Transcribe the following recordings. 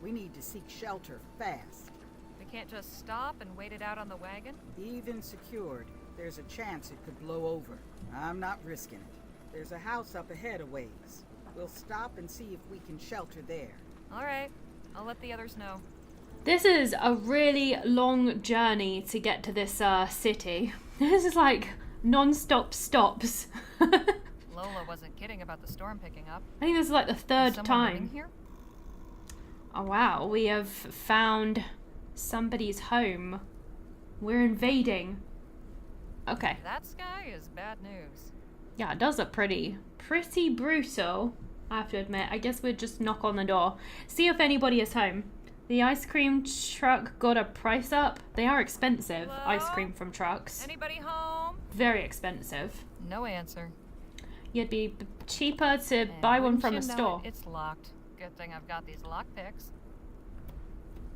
We need to seek shelter fast. We can't just stop and wait it out on the wagon? Even secured, there's a chance it could blow over. I'm not risking it. There's a house up ahead a ways. We'll stop and see if we can shelter there. All right. I'll let the others know. This is a really long journey to get to this city. This is like non-stop stops. Lola wasn't kidding about the storm picking up. I think this is like the third Someone living time. here? Oh wow, we have found somebody's home. We're invading. Okay. That sky is bad news. Yeah, it does look pretty brutal, I have to admit. I guess we'd just knock on the door. See if anybody is home. The ice cream truck got a price up. They are expensive, Hello? ice cream from trucks. Anybody home? Very expensive. No answer. You'd be cheaper to And buy one wouldn't from you a know store. it, it's locked. Good thing I've got these lockpicks.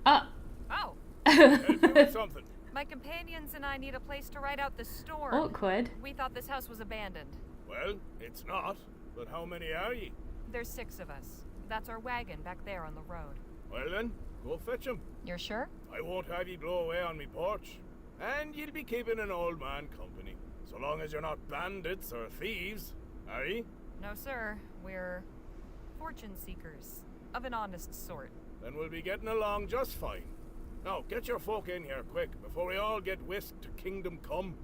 Oh. Help you with something. My companions and I need a place to ride out the storm. Awkward. We thought this house was abandoned. Well, it's not. But how many are ye? There's 6 of us. That's our wagon back there on the road. Well then, go fetch 'em. You're sure? I won't have ye blow away on me porch. And you'll be keeping an old man company. So long as you're not bandits or thieves, are ye? No, sir. We're fortune seekers. Of an honest sort. Then we'll be getting along just fine. Now, get your folk in here quick, before we all get whisked to Kingdom Come.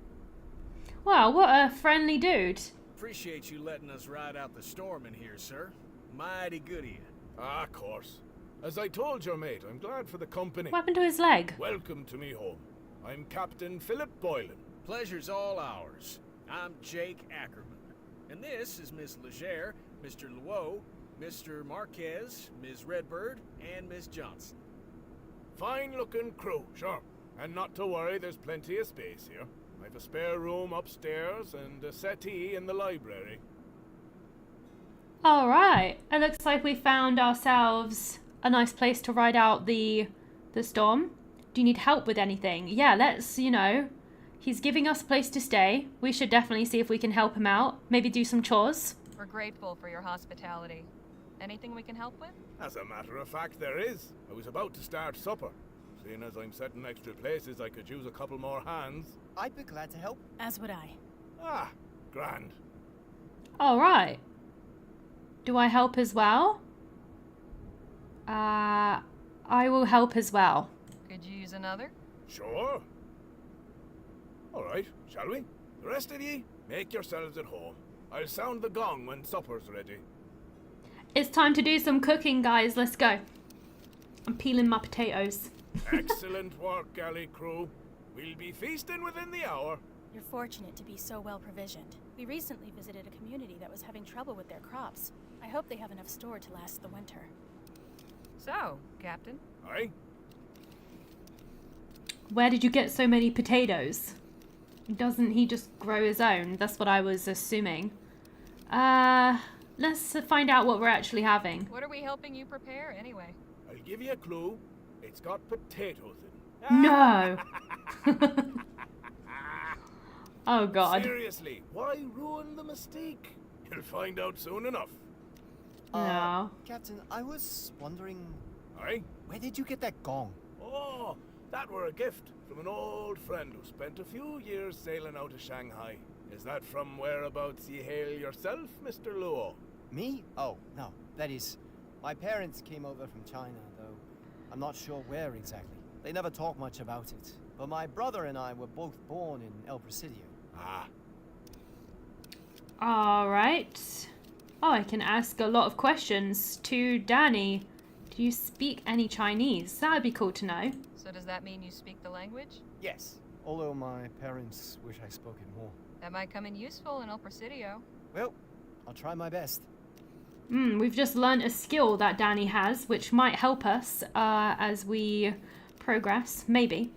Wow, what a friendly dude. Appreciate you letting us ride out the storm in here, sir. Mighty good of you. Ah, of course. As I told your mate, I'm glad for the company. What happened to his leg? Welcome to me home. I'm Captain Philip Boylan. Pleasure's all ours. I'm Jake Ackerman. And this is Miss Leger, Mr. Luo, Mr. Marquez, Ms. Redbird, and Miss Johnson. Fine-looking crew, sure. And not to worry, there's plenty of space here. I've a spare room upstairs and a settee in the library. Alright, it looks like we found ourselves a nice place to ride out the storm. Do you need help with anything? Yeah, let's, he's giving us a place to stay. We should definitely see if we can help him out. Maybe do some chores. We're grateful for your hospitality. Anything we can help with? As a matter of fact, there is. I was about to start supper. Seeing as I'm setting extra places, I could use a couple more hands. I'd be glad to help. As would I. Ah, grand. Alright. Do I help as well? I will help as well. Could you use another? Sure. All right, shall we? The rest of ye, make yourselves at home. I'll sound the gong when supper's ready. It's time to do some cooking, guys. Let's go. I'm peeling my potatoes. Excellent work, galley crew. We'll be feasting within the hour. You're fortunate to be so well provisioned. We recently visited a community that was having trouble with their crops. I hope they have enough stored to last the winter. So, Captain. Aye? Where did you get so many potatoes? Doesn't he just grow his own? That's what I was assuming. Let's find out what we're actually having. What are we helping you prepare, anyway? I'll give you a clue. It's got potatoes in. No! Oh god. Seriously, why ruin the mystique? You'll find out soon enough. No. Captain, I was wondering, Aye? where did you get that gong? Oh, that were a gift from an old friend who spent a few years sailing out of Shanghai. Is that from whereabouts ye hail yourself, Mr. Luo? Me? Oh, no. That is, my parents came over from China, though I'm not sure where exactly. They never talk much about it. But my brother and I were both born in El Presidio. Ah, Alright. Oh, I can ask a lot of questions to Danny. Do you speak any Chinese? That would be cool to know. So does that mean you speak the language? Yes, although my parents wish I spoke it more. That might come in useful in El Presidio. Well, I'll try my best. We've just learned a skill that Danny has, which might help us as we progress. Maybe.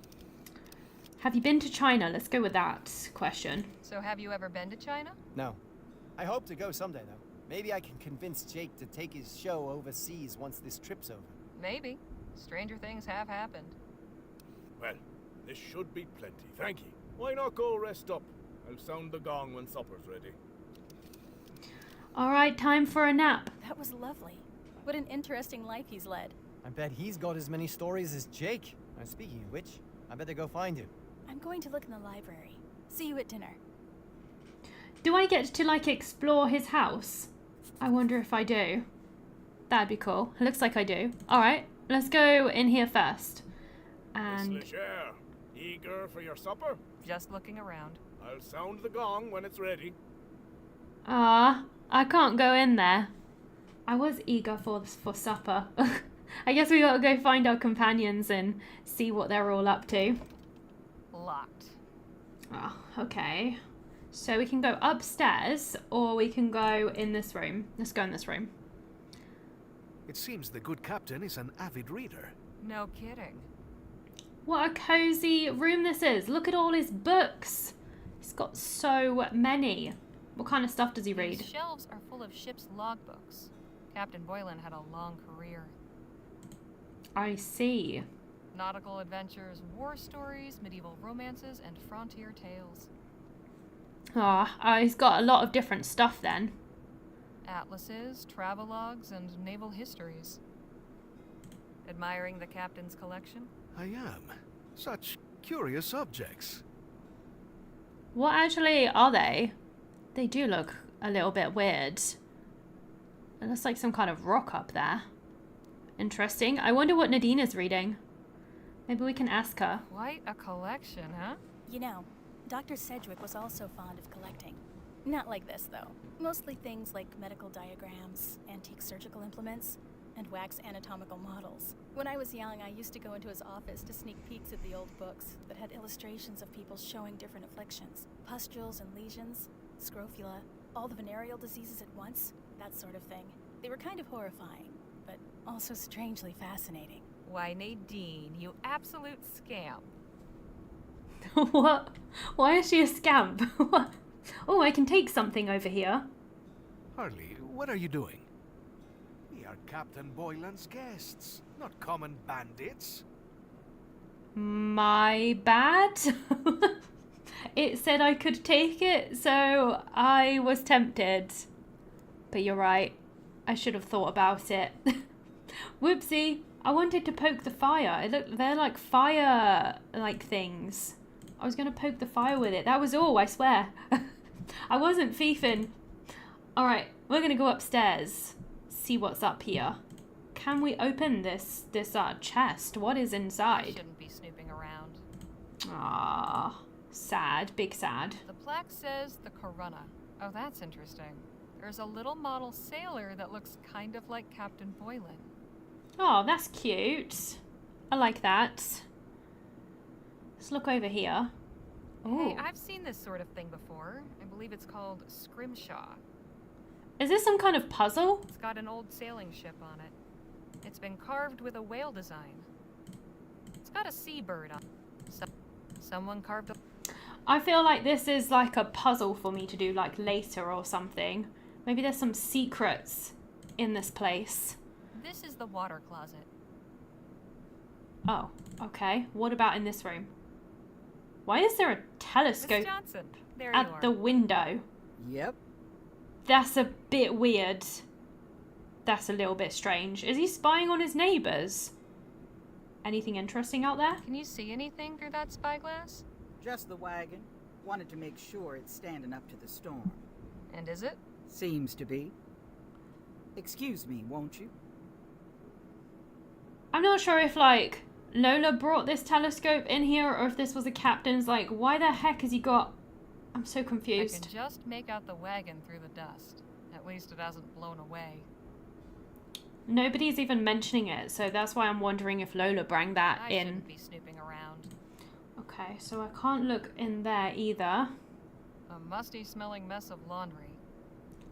Have you been to China? Let's go with that question. So have you ever been to China? No. I hope to go someday, though. Maybe I can convince Jake to take his show overseas once this trip's over. Maybe. Stranger things have happened. well, this should be plenty. Thank ye. Why not go rest up? I'll sound the gong when supper's ready. Alright, time for a nap. That was lovely. What an interesting life he's led. I bet he's got as many stories as Jake. Now, speaking of which, I better go find him. I'm going to look in the library. See you at dinner. Do I get to, like, explore his house? I wonder if I do. That'd be cool. It looks like I do. Alright, let's go in here first. And... Miss Leger, eager for your supper? Just looking around. I'll sound the gong when it's ready. I can't go in there. I was eager for supper. I guess we gotta go find our companions and see what they're all up to. Locked. Oh, okay. So we can go upstairs, or we can go in this room. Let's go in this room. It seems the good captain is an avid reader. No kidding. What a cozy room this is. Look at all his books. He's got so many. What kind of stuff does he read? These shelves are full of ship's logbooks. Captain Boylan had a long career. I see. Nautical adventures, war stories, medieval romances, and frontier tales. He's got a lot of different stuff then. Atlases, travelogues, and naval histories. Admiring the captain's collection? I am. Such curious objects. What actually are they? They do look a little bit weird. It looks like some kind of rock up there. Interesting. I wonder what Nadine is reading. Maybe we can ask her. Quite a collection, huh? You know, Dr. Sedgwick was also fond of collecting. Not like this, though. Mostly things like medical diagrams, antique surgical implements, and wax anatomical models. When I was young, I used to go into his office to sneak peeks at the old books that had illustrations of people showing different afflictions. Pustules and lesions, scrofula, all the venereal diseases at once, that sort of thing. They were kind of horrifying, but also strangely fascinating. Why, Nadine, you absolute scamp. What? Why is she a scamp? What? Oh, I can take something over here. Harley, what are you doing? We are Captain Boylan's guests, not common bandits. My bad? It said I could take it, so I was tempted. But you're right. I should have thought about it. Whoopsie. I wanted to poke the fire. They're like fire-like things. I was going to poke the fire with it. That was all, I swear. I wasn't thiefing. Alright, we're going to go upstairs. See what's up here. Can we open this chest? What is I inside? shouldn't be snooping around. Ah, sad. Big sad. The plaque says the Corunna. Oh, that's interesting. There's a little model sailor that looks kind of like Captain Boylan. Oh, that's cute. I like that. Let's look over here. Oh, Hey, I've seen this sort of thing before. I believe it's called scrimshaw. is this some kind of puzzle? It's got an old sailing ship on it. It's been carved with a whale design. It's got a seabird on it. Someone carved a... I feel like this is like a puzzle for me to do like later or something. Maybe there's some secrets in this place. This is the water closet. Oh, okay. What about in this room? Why is there a Miss telescope Johnson, there you at are. the window? Yep. That's a bit weird. That's a little bit strange. Is he spying on his neighbors? Anything interesting out there? Can you see anything through that spyglass? Just the wagon. Wanted to make sure it's standing up to the storm. And is it? Seems to be. Excuse me, won't you? I'm not sure if, like, Lola brought this telescope in here or if this was the captain's. Like, why the heck has he got... I'm so I confused. can just make out the wagon through the dust. At least it hasn't blown away. Nobody's even mentioning it, so that's why I'm wondering if Lola brought that I in. shouldn't be snooping around. Okay, so I can't look in there either. A musty-smelling mess of laundry.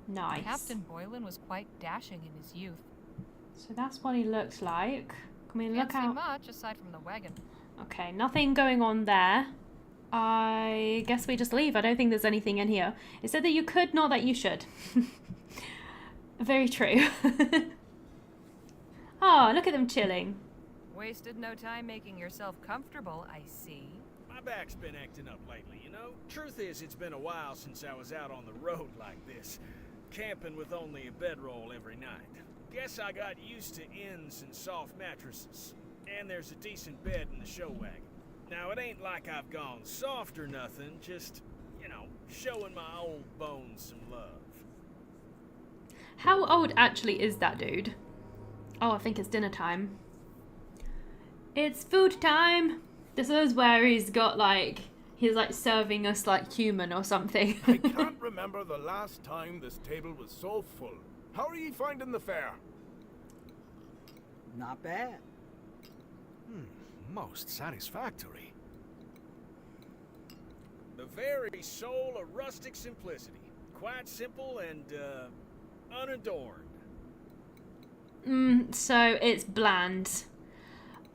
Nice. Captain Boylan was quite dashing in his youth. So that's what he looks like. Can we Can't look see out? much aside from the wagon. Okay, nothing going on there. I guess we just leave. I don't think there's anything in here. It said that you could, not that you should. Very true. Oh, look at them chilling. Wasted no time making yourself comfortable, I see. My back's been acting up lately, you know? Truth is, it's been a while since I was out on the road like this, camping with only a bedroll every night. Guess I got used to inns and soft mattresses. And there's a decent bed in the show wagon. Now, it ain't like I've gone soft or nothing, just, you know, showing my old bones some love. How old actually is that dude? Oh, I think it's dinner time. It's food time! This is where he's like serving us like human or something. I can't remember the last time this table was so full. How are you finding the fare? Not bad. Most satisfactory. The very soul of rustic simplicity. Quite simple and, unadorned. So it's bland.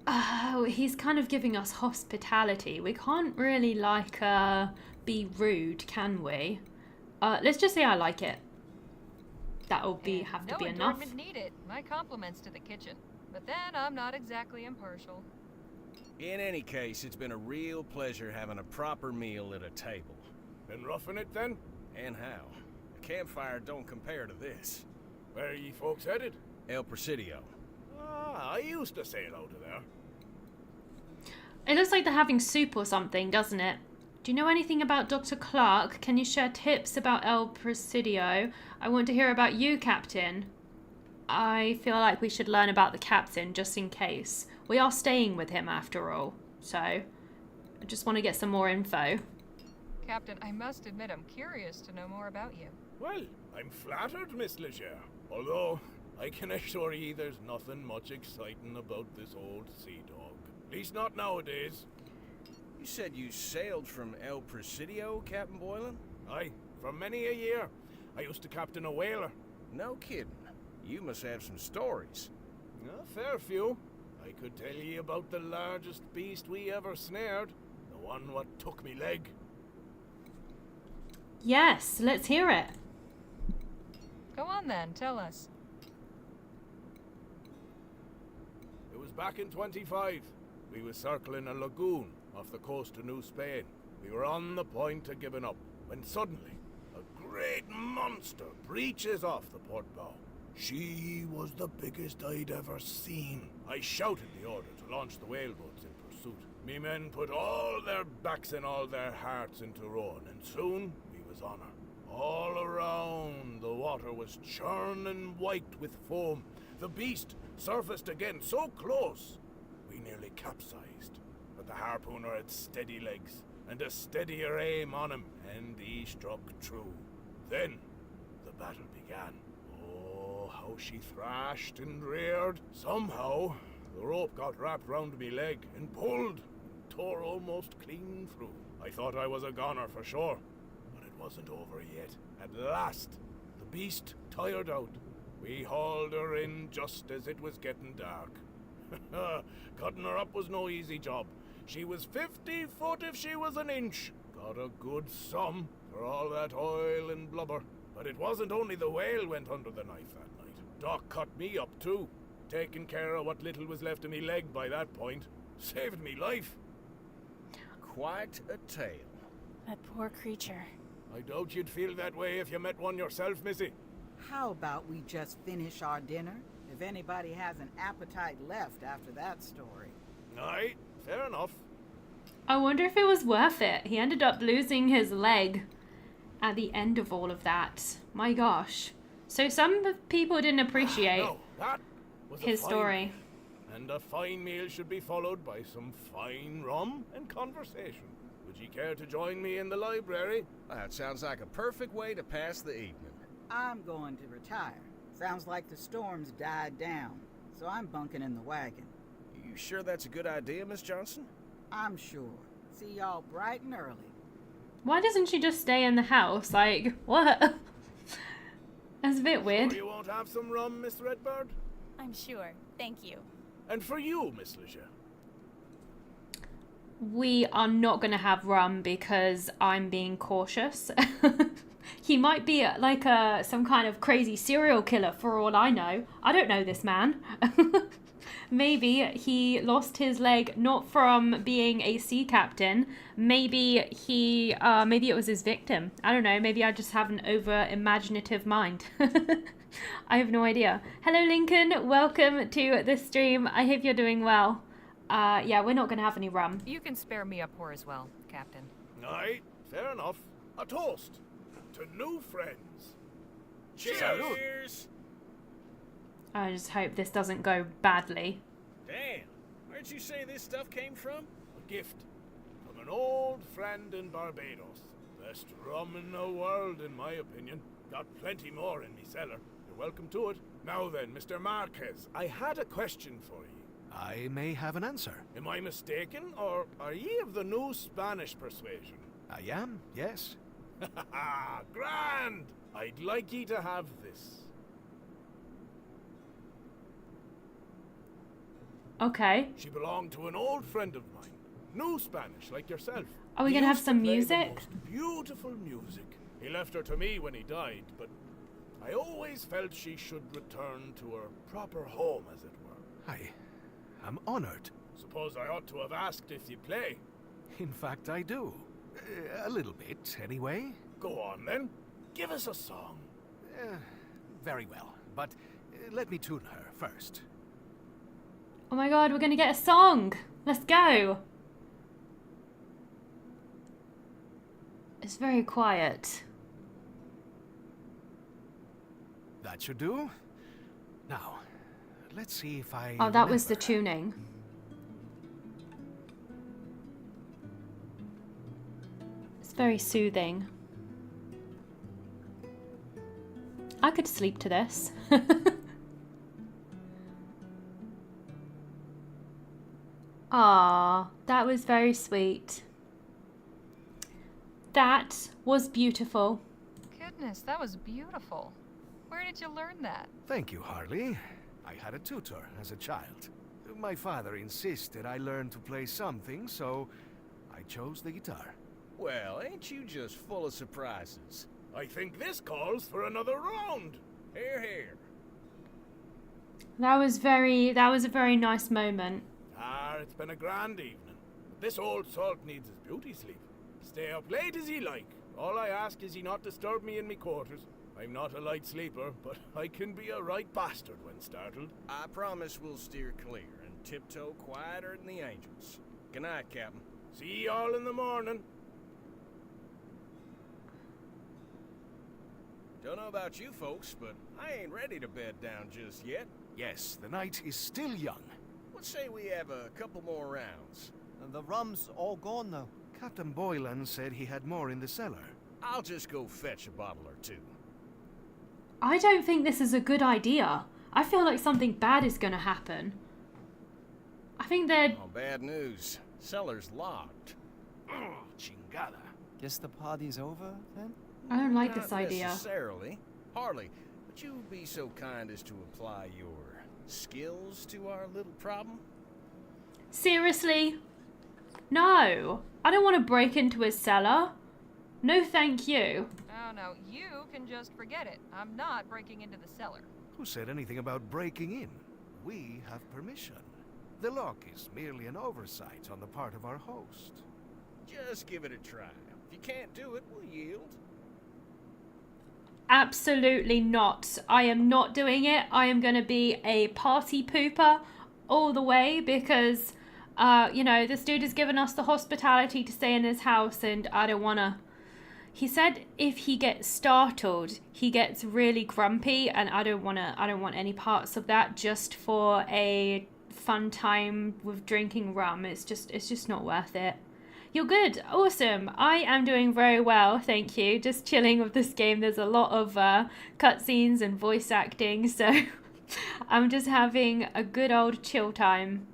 Oh, he's kind of giving us hospitality. We can't really, be rude, can we? Let's just say I like it. That'll have to be enough. No adornment needed. My compliments to the kitchen. But then I'm not exactly impartial. In any case, it's been a real pleasure having a proper meal at a table. Been roughing it then? And how? A campfire don't compare to this. Where are you folks headed? El Presidio. Ah, I used to sail out of there. It looks like they're having soup or something, doesn't it? Do you know anything about Dr. Clark? Can you share tips about El Presidio? I want to hear about you, Captain. I feel like we should learn about the captain just in case. We are staying with him after all, so I just want to get some more info. Captain, I must admit I'm curious to know more about you. Well, I'm flattered, Miss Leger. Although, I can assure ye there's nothing much exciting about this old sea dog. At least not nowadays. You said you sailed from El Presidio, Captain Boylan? Aye, for many a year. I used to captain a whaler. No kidding. You must have some stories. A fair few. I could tell ye about the largest beast we ever snared. The one what took me leg. Yes, let's hear it. Go on then, tell us. It was back in 25. We was circling a lagoon off the coast of New Spain. We were on the point of giving up, when suddenly a great monster breaches off the port bow. She was the biggest I'd ever seen. I shouted the order to launch the whaleboats in pursuit. Me men put all their backs and all their hearts into rowing, and soon we was on her. All around, the water was churning white with foam. The beast surfaced again so close, we nearly capsized. But the harpooner had steady legs, and a steadier aim on him, and he struck true. Then, the battle began. Oh, how she thrashed and reared. Somehow, the rope got wrapped round me leg and pulled, and tore almost clean through. I thought I was a goner for sure, but it wasn't over yet. At last, the beast tired out. We hauled her in just as it was getting dark. Cutting her up was no easy job. She was 50 foot if she was an inch. Got a good sum for all that oil and blubber. But it wasn't only the whale went under the knife that night. Doc cut me up too, taking care of what little was left of me leg by that point. Saved me life. Quite a tale. That poor creature. I doubt you'd feel that way if you met one yourself, Missy. How about we just finish our dinner? If anybody has an appetite left after that story. Aye, fair enough. I wonder if it was worth it. He ended up losing his leg at the end of all of that. My gosh. So some people didn't appreciate No, that was his a fine story. meal. And a fine meal should be followed by some fine rum and conversation. Would ye care to join me in the library? That sounds like a perfect way to pass the evening. I'm going to retire. Sounds like the storm's died down, so I'm bunking in the wagon. You sure that's a good idea, Miss Johnson? I'm sure. See y'all bright and early. Why doesn't she just stay in the house? Like, what? That's a bit weird. Sure you won't have some rum, Miss Redbird? I'm sure. Thank you. And for you, Miss Leger. We are not going to have rum because I'm being cautious. He might be like some kind of crazy serial killer for all I know. I don't know this man. Maybe he lost his leg not from being a sea captain. Maybe maybe it was his victim. I don't know. Maybe I just have an over imaginative mind. I have no idea. Hello, Lincoln. Welcome to the stream. I hope you're doing well. Yeah, we're not going to have any rum. You can spare me a pour as well, Captain. Aye, fair enough. A toast to new friends. Cheers! I just hope this doesn't go badly. Damn, where'd you say this stuff came from? A gift from an old friend in Barbados. Best rum in the world, in my opinion. Got plenty more in me cellar. You're welcome to it. Now then, Mr. Marquez, I had a question for you. I may have an answer. Am I mistaken, or are ye of the new Spanish persuasion? I am, yes. Ha ha! Grand! I'd like ye to have this. Okay. She belonged to an old friend of mine. New Spanish, like yourself. Are we He going to have used some play the music? most beautiful music. He left her to me when he died, but I always felt she should return to her proper home, as it were. I'm honored. Suppose I ought to have asked if you play. In fact, I do. A little bit, anyway. Go on, then. Give us a song. Very well, but let me tune her first. Oh my god, we're going to get a song. Let's go. It's very quiet. That should do. Now, let's see if I Oh, that was the remember. tuning. It's very soothing. I could sleep to this. Ah, that was very sweet. That was beautiful. Goodness, that was beautiful. Where did you learn that? Thank you, Harley. I had a tutor as a child. My father insisted I learn to play something, so I chose the guitar. Well, ain't you just full of surprises? I think this calls for another round. Here, here. That was a very nice moment. It's been a grand evening. But this old salt needs his beauty sleep. Stay up late as he like. All I ask is he not disturb me in me quarters. I'm not a light sleeper, but I can be a right bastard when startled. I promise we'll steer clear and tiptoe quieter than the angels. Good night, Captain. See y'all in the morning. Don't know about you folks, but I ain't ready to bed down just yet. Yes, the night is still young. Let's say we have a couple more rounds. And the rum's all gone now. Captain Boylan said he had more in the cellar. I'll just go fetch a bottle or two. I don't think this is a good idea. I feel like something bad is going to happen. I think they're... Oh, bad news. Cellar's locked. Oh, chingada. Guess the party's over, then? I don't like Not this idea. necessarily. Harley, would you be so kind as to apply your skills to our little problem? Seriously? No. I don't want to break into his cellar. No thank you. Oh no, you can just forget it. I'm not breaking into the cellar. Who said anything about breaking in? We have permission. The lock is merely an oversight on the part of our host. Just give it a try. If you can't do it, we'll yield. Absolutely not. I am not doing it. I am going to be a party pooper all the way because, you know, this dude has given us the hospitality to stay in his house and I don't want to... He said if he gets startled, he gets really grumpy and I don't want any parts of that just for a fun time with drinking rum. It's just not worth it. You're good. Awesome. I am doing very well, thank you. Just chilling with this game. There's a lot of cutscenes and voice acting, so I'm just having a good old chill time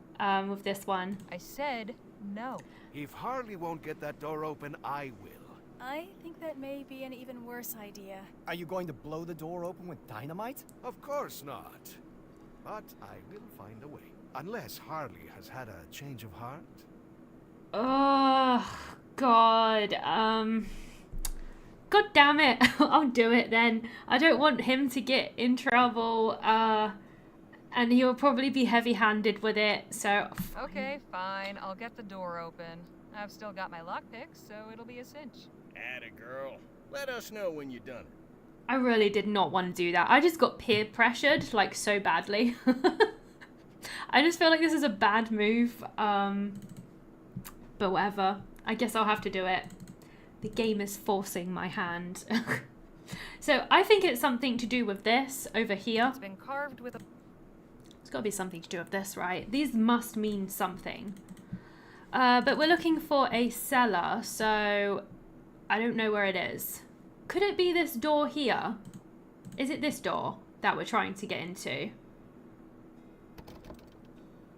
with this one. I said no. If Harley won't get that door open, I will. I think that may be an even worse idea. Are you going to blow the door open with dynamite? Of course not. But I will find a way. Unless Harley has had a change of heart. Oh, God. God damn it. I'll do it then. I don't want him to get in trouble. And he'll probably be heavy-handed with it, so... Okay, fine. I'll get the door open. I've still got my lockpicks, so it'll be a cinch. Atta girl. Let us know when you're done it. I really did not want to do that. I just got peer pressured, like, so badly. I just feel like this is a bad move. But whatever. I guess I'll have to do it. The game is forcing my hand. So I think it's something to do with this over here. It's been carved with a... It's got to be something to do with this, right? These must mean something. But we're looking for a cellar, so I don't know where it is. Could it be this door here? Is it this door that we're trying to get into?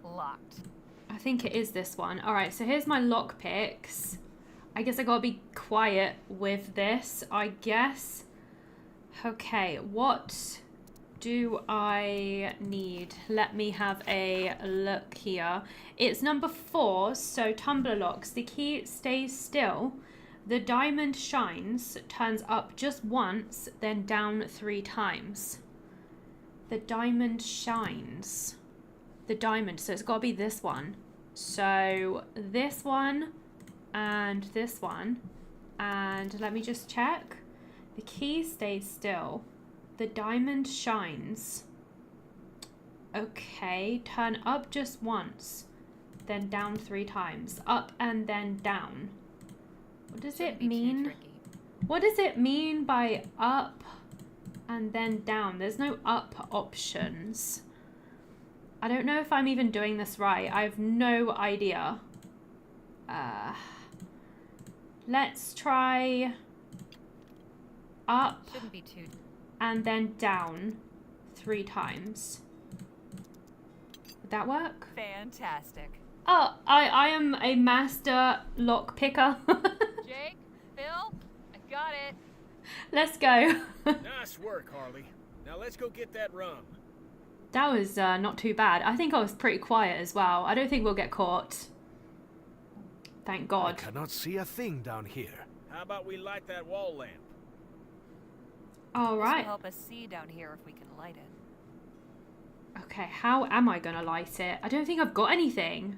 Locked. I think it is this one. All right, so here's my lockpicks. I guess I gotta be quiet with this, I guess. Okay, what do I need? Let me have a look here. It's number 4, so tumbler locks. The key stays still. The diamond shines, turns up just once, then down 3 times. The diamond shines. The diamond, so it's got to be this one. So this one and this one. And let me just check. The key stays still. The diamond shines. Okay, turn up just once, then down 3 times. Up and then down. What does it mean? What does it mean by up and then down? There's no up options. I don't know if I'm even doing this right. I have no idea. Let's try up Shouldn't be too... and then down 3 times. Would that work? Fantastic. Oh, I am a master lock picker. Jake, Phil, I got it. Let's go. Nice work, Harley. Now let's go get that rum. That was not too bad. I think I was pretty quiet as well. I don't think we'll get caught. Thank I God. cannot see a thing down here. How about we light that wall lamp? All This will right. help us see down here if we can light it. Okay, how am I going to light it? I don't think I've got anything.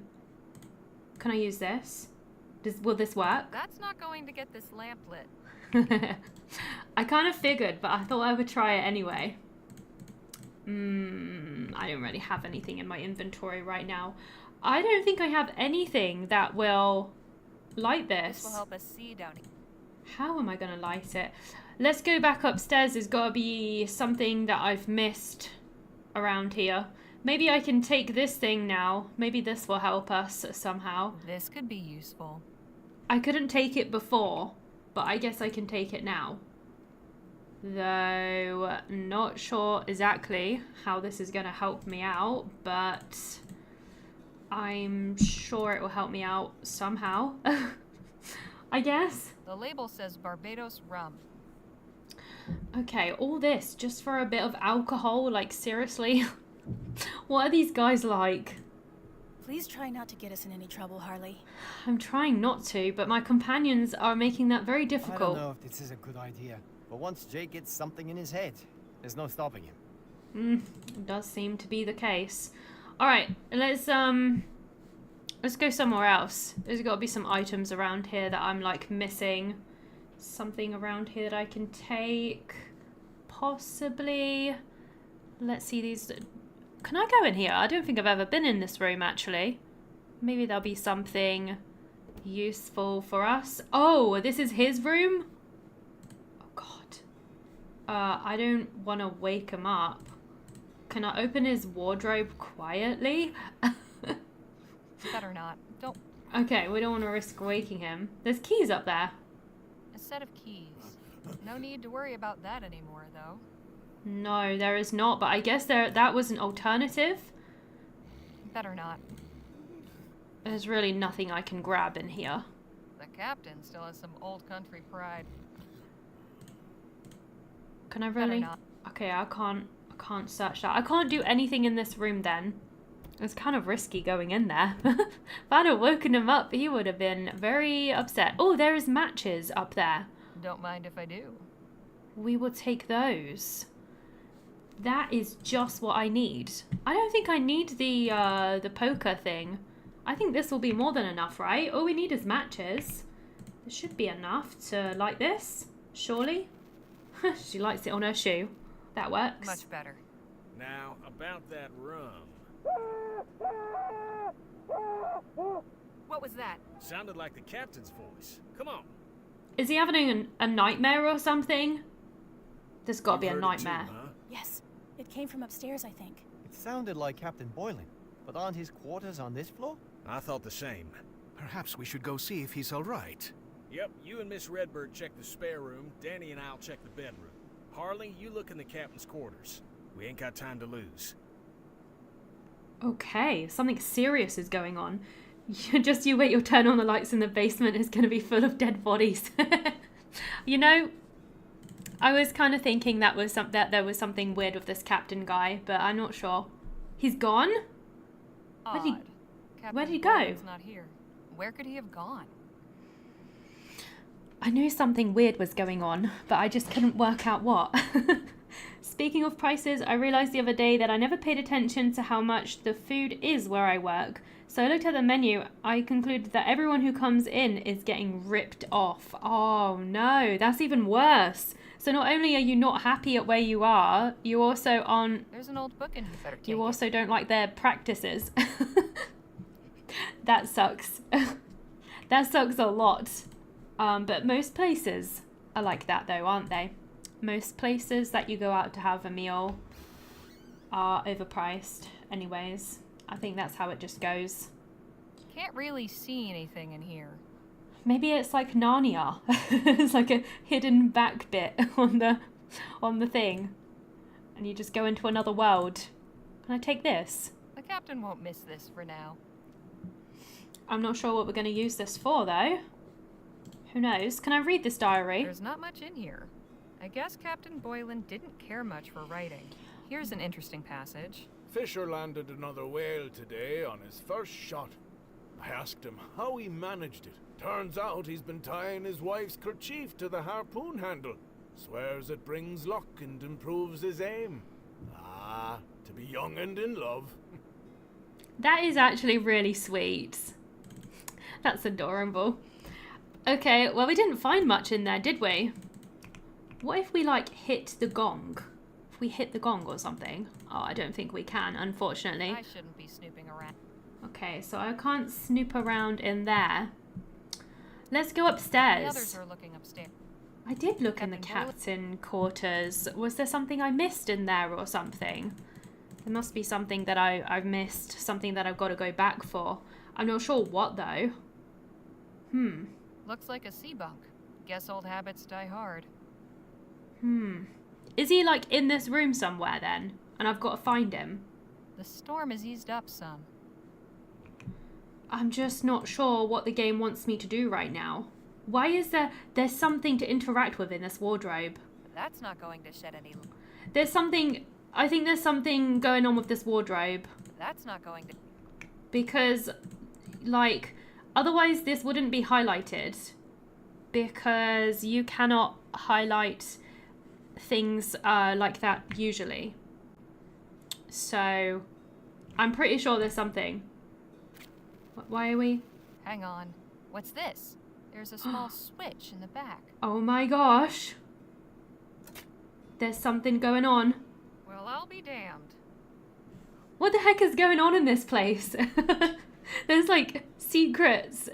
Can I use this? Will this work? That's not going to get this lamp lit. I kind of figured, but I thought I would try it anyway. I don't really have anything in my inventory right now. I don't think I have anything that will light this. This will help us see down here. How am I going to light it? Let's go back upstairs. There's got to be something that I've missed around here. Maybe I can take this thing now. Maybe this will help us somehow. This could be useful. I couldn't take it before, but I guess I can take it now. Though, not sure exactly how this is going to help me out, but I'm sure it will help me out somehow. I guess. The label says Barbados rum. Okay, all this just for a bit of alcohol? Like, seriously? What are these guys like? Please try not to get us in any trouble, Harley. I'm trying not to, but my companions are making that very I difficult. don't know if this is a good idea, but once Jake gets something in his head, there's no stopping him. It does seem to be the case. Alright, let's go somewhere else. There's got to be some items around here that I'm, like, missing. Something around here that I can take. Possibly. Let's see these. Can I go in here? I don't think I've ever been in this room, actually. Maybe there'll be something useful for us. Oh, this is his room? Oh, God. I don't want to wake him up. Can I open his wardrobe quietly? Better not. Don't... Okay, we don't want to risk waking him. There's keys up there. A set of keys. No need to worry about that anymore, though. No, there is not, but I guess that was an alternative. Better not. There's really nothing I can grab in here. The captain still has some old country pride. Can I Better really? not. Okay, I can't search that. I can't do anything in this room then. It's kind of risky going in there. If I'd have woken him up, he would have been very upset. Oh, there is matches up there. Don't mind if I do. We will take those. That is just what I need. I don't think I need the poker thing. I think this will be more than enough, right? All we need is matches. There should be enough to light this, surely. She likes it on her shoe. That works. Much better. Now, about that rum. What was that? Sounded like the captain's voice. Come on. Is he having a nightmare or something? There's got to be You a heard it too, nightmare. huh? Yes, it came from upstairs, I think. It sounded like Captain Boylan, but aren't his quarters on this floor? I thought the same. Perhaps we should go see if he's all right. Yep, you and Miss Redbird check the spare room. Danny and I'll check the bedroom. Harley, you look in the captain's quarters. We ain't got time to lose. Okay, something serious is going on. Just you wait, you'll turn on the lights in the basement. It's going to be full of dead bodies. You know, I was kind of thinking that there was something weird with this captain guy, but I'm not sure. He's gone? Odd. Where'd he Captain go? Boylan's not here. Where could he have gone? I knew something weird was going on, but I just couldn't work out what. Speaking of prices, I realized the other day that I never paid attention to how much the food is where I work. So I looked at the menu. I concluded that everyone who comes in is getting ripped off. Oh no, that's even worse. So not only are you not happy at where you are, you also aren't... There's an old book in here. Better take You it. also don't like their practices. That sucks. That sucks a lot. But most places are like that though, aren't they? Most places that you go out to have a meal are overpriced anyways. I think that's how it just goes. Can't really see anything in here. Maybe it's like Narnia. It's like a hidden back bit on the thing. And you just go into another world. Can I take this? The captain won't miss this for now. I'm not sure what we're going to use this for though. Who knows? Can I read this diary? There's not much in here. I guess Captain Boylan didn't care much for writing. Here's an interesting passage. Fisher landed another whale today on his first shot. I asked him how he managed it. Turns out he's been tying his wife's kerchief to the harpoon handle. Swears it brings luck and improves his aim. Ah, to be young and in love. That is actually really sweet. That's adorable. Okay, well we didn't find much in there, did we? What if we like hit the gong? If we hit the gong or something? Oh, I don't think we can, unfortunately. I shouldn't be snooping around. Okay, so I can't snoop around in there. Let's go The upstairs. others are looking upstairs. I did look in the Captain Boylan. captain quarters. Was there something I missed in there or something? There must be something that I've missed, something that I've got to go back for. I'm not sure what though. Looks like a sea bunk. Guess old habits die hard. Is he like in this room somewhere then? And I've got to find him? The storm has eased up some. I'm just not sure what the game wants me to do right now. Why is there's something to interact with in this wardrobe? That's not going to shed any... I think there's something going on with this wardrobe. That's not going to... Because, like, otherwise this wouldn't be highlighted. Because you cannot highlight things like that usually. So, I'm pretty sure there's something. Why are we? Hang on. What's this? There's a small switch in the back. Oh my gosh. There's something going on. Well, I'll be damned. What the heck is going on in this place? There's like secrets.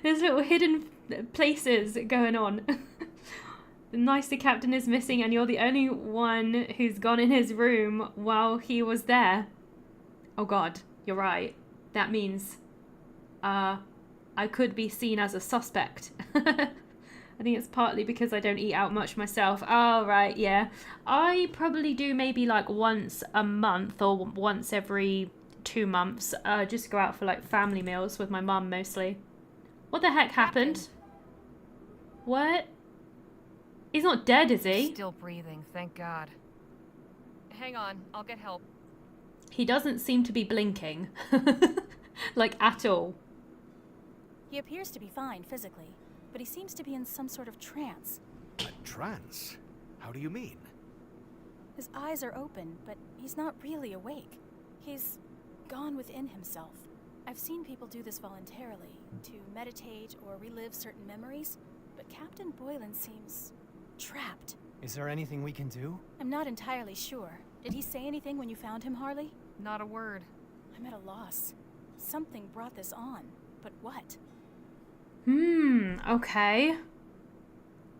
There's little hidden places going on. Nice, the captain is missing and you're the only one who's gone in his room while he was there. Oh god, you're right. That means I could be seen as a suspect. I think it's partly because I don't eat out much myself. Oh, right, yeah. I probably do maybe like once a month or once every 2 months. Just go out for like family meals with my mum mostly. What the heck happened? What? He's not dead, is he? Still breathing, thank God. Hang on, I'll get help. He doesn't seem to be blinking. Like, at all. He appears to be fine physically, but he seems to be in some sort of trance. A trance? How do you mean? His eyes are open, but he's not really awake. He's gone within himself. I've seen people do this voluntarily, to meditate or relive certain memories, but Captain Boylan seems trapped. Is there anything we can do? I'm not entirely sure. Did he say anything when you found him, Harley? Not a word. I'm at a loss. Something brought this on, but what? Okay.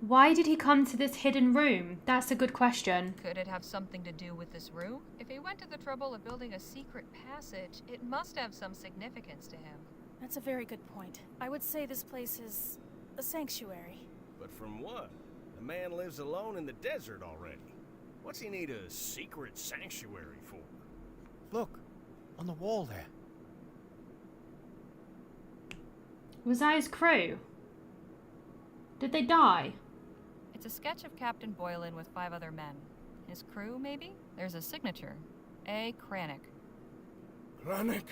Why did he come to this hidden room? That's a good question. Could it have something to do with this room? If he went to the trouble of building a secret passage, it must have some significance to him. That's a very good point. I would say this place is a sanctuary. But from what? The man lives alone in the desert already. What's he need a secret sanctuary for? Look, on the wall there. Was that his crew? Did they die? It's a sketch of Captain Boylan with 5 other men. His crew, maybe? There's a signature. A. Kranich. Kranich?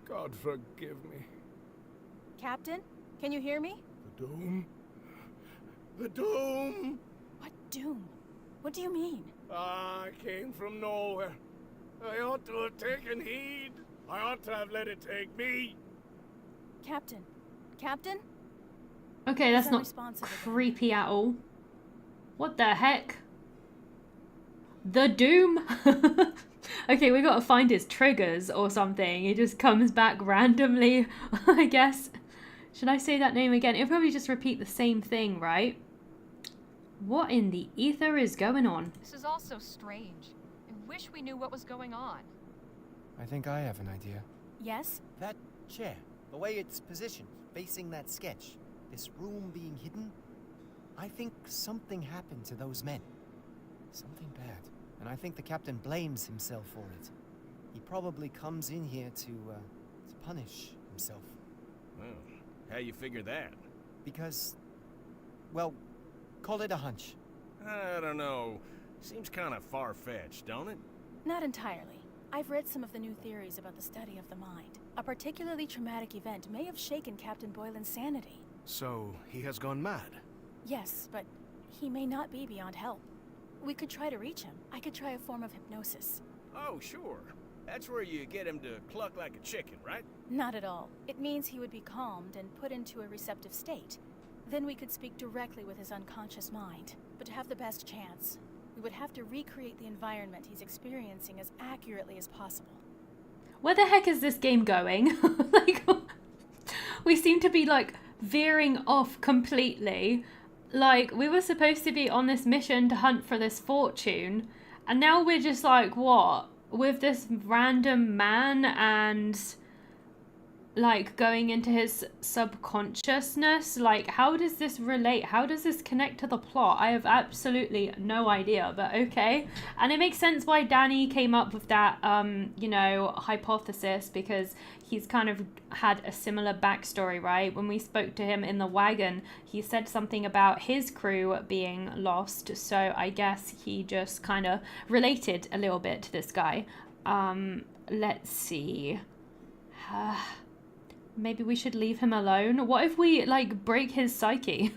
God forgive me. Captain, can you hear me? The doom? The doom! What doom? What do you mean? I came from nowhere. I ought to have taken heed. I ought to have let it take me. Captain? Captain? Okay, that's He's not unresponsive again. creepy at all. What the heck? The Doom? Okay, we gotta find his triggers or something. He just comes back randomly, I guess. Should I say that name again? It'll probably just repeat the same thing, right? What in the ether is going on? This is all so strange. I wish we knew what was going on. I think I have an idea. Yes? That chair, the way it's positioned, facing that sketch, this room being hidden, I think something happened to those men. Something bad. And I think the captain blames himself for it. He probably comes in here to punish himself. Well, how you figure that? Because, well, call it a hunch. I don't know. Seems kind of far-fetched, don't it? Not entirely. I've read some of the new theories about the study of the mind. A particularly traumatic event may have shaken Captain Boylan's sanity. So, he has gone mad. Yes, but he may not be beyond help. We could try to reach him. I could try a form of hypnosis. Oh, sure. That's where you get him to cluck like a chicken, right? Not at all. It means he would be calmed and put into a receptive state. Then we could speak directly with his unconscious mind. But to have the best chance, we would have to recreate the environment he's experiencing as accurately as possible. Where the heck is this game going? Like, we seem to be, like, veering off completely. Like, we were supposed to be on this mission to hunt for this fortune, and now we're just like, what? With this random man and, like, going into his subconsciousness? Like, how does this relate? How does this connect to the plot? I have absolutely no idea, but okay. And it makes sense why Danny came up with that, you know, hypothesis, because he's kind of had a similar backstory, right? When we spoke to him in the wagon, he said something about his crew being lost, so I guess he just kind of related a little bit to this guy. Let's see. Maybe we should leave him alone. What if we, like, break his psyche?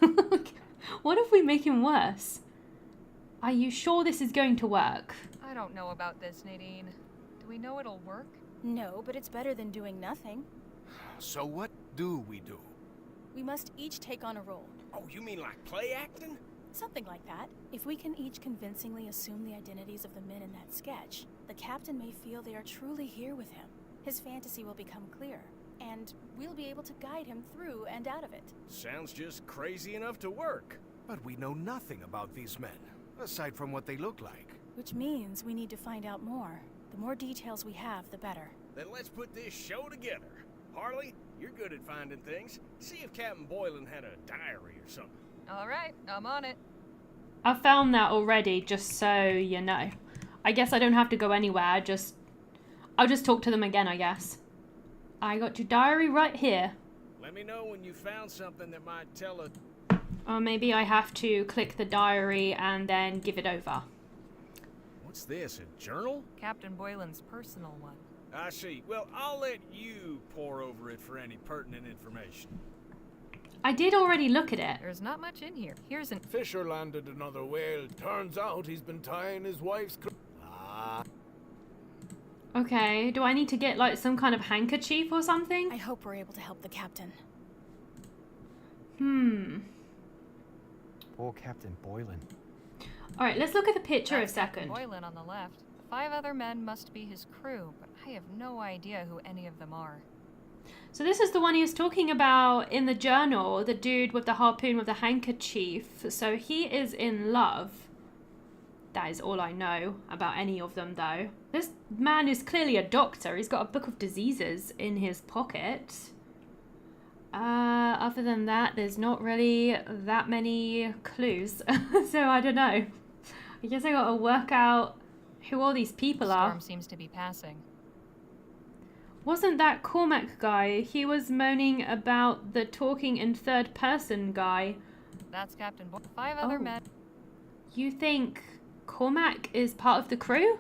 What if we make him worse? Are you sure this is going to work? I don't know about this, Nadine. Do we know it'll work? No, but it's better than doing nothing. So what do we do? We must each take on a role. Oh, you mean like play acting? Something like that. If we can each convincingly assume the identities of the men in that sketch, the captain may feel they are truly here with him. His fantasy will become clear, and we'll be able to guide him through and out of it. Sounds just crazy enough to work. But we know nothing about these men, aside from what they look like. Which means we need to find out more. The more details we have, the better. Then let's put this show together. Harley, you're good at finding things. See if Captain Boylan had a diary or something. All right, I'm on it. I found that already, just so you know. I guess I don't have to go anywhere, I'll just talk to them again, I guess. I got your diary right here. Let me know when you found something that might tell us. Or maybe I have to click the diary and then give it over. What's this, a journal? Captain Boylan's personal one. I see. Well, I'll let you pore over it for any pertinent information. I did already look at it. There's not much in here. Here's an... Fisher landed another whale. Turns out he's been tying his wife's... Okay, do I need to get, like, some kind of handkerchief or something? I hope we're able to help the captain. Poor Captain Boylan. Alright, let's look at the picture That's a second. Captain Boylan on the left. 5 other men must be his crew, but I have no idea who any of them are. So this is the one he was talking about in the journal, the dude with the harpoon with the handkerchief. So he is in love. That is all I know about any of them, though. This man is clearly a doctor. He's got a book of diseases in his pocket. Other than that, there's not really that many clues. So I don't know. I guess I gotta work out who all these people are. Storm seems to be passing. Wasn't that Cormac guy? He was moaning about the talking in third person guy. That's Captain Boylan. 5 other men. You think Cormac is part of the crew?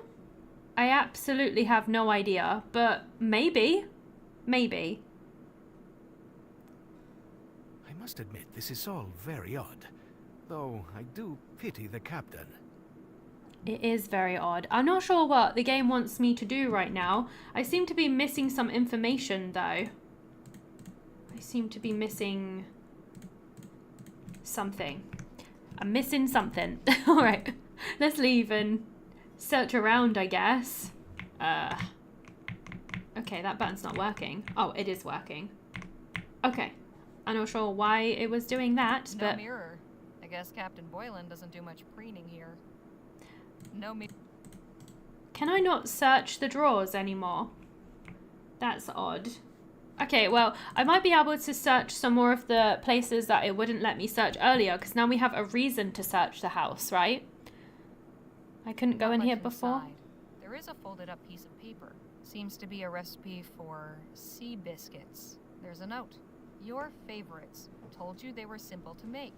I absolutely have no idea, but maybe. Maybe. I must admit, this is all very odd. Though I do pity the captain. It is very odd. I'm not sure what the game wants me to do right now. I seem to be missing some information, though. I seem to be missing something. I'm missing something. Alright, let's leave and search around, I guess. Okay, that button's not working. Oh, it is working. Okay. I'm not sure why it was doing that, No but... mirror. I guess Captain Boylan doesn't do much preening here. No mirror. Can I not search the drawers anymore? That's odd. Okay, well, I might be able to search some more of the places that it wouldn't let me search earlier, because now we have a reason to search the house, right? I couldn't go Not in much here before. inside. There is a folded up piece of paper. Seems to be a recipe for sea biscuits. There's a note. Your favorites. Told you they were simple to make.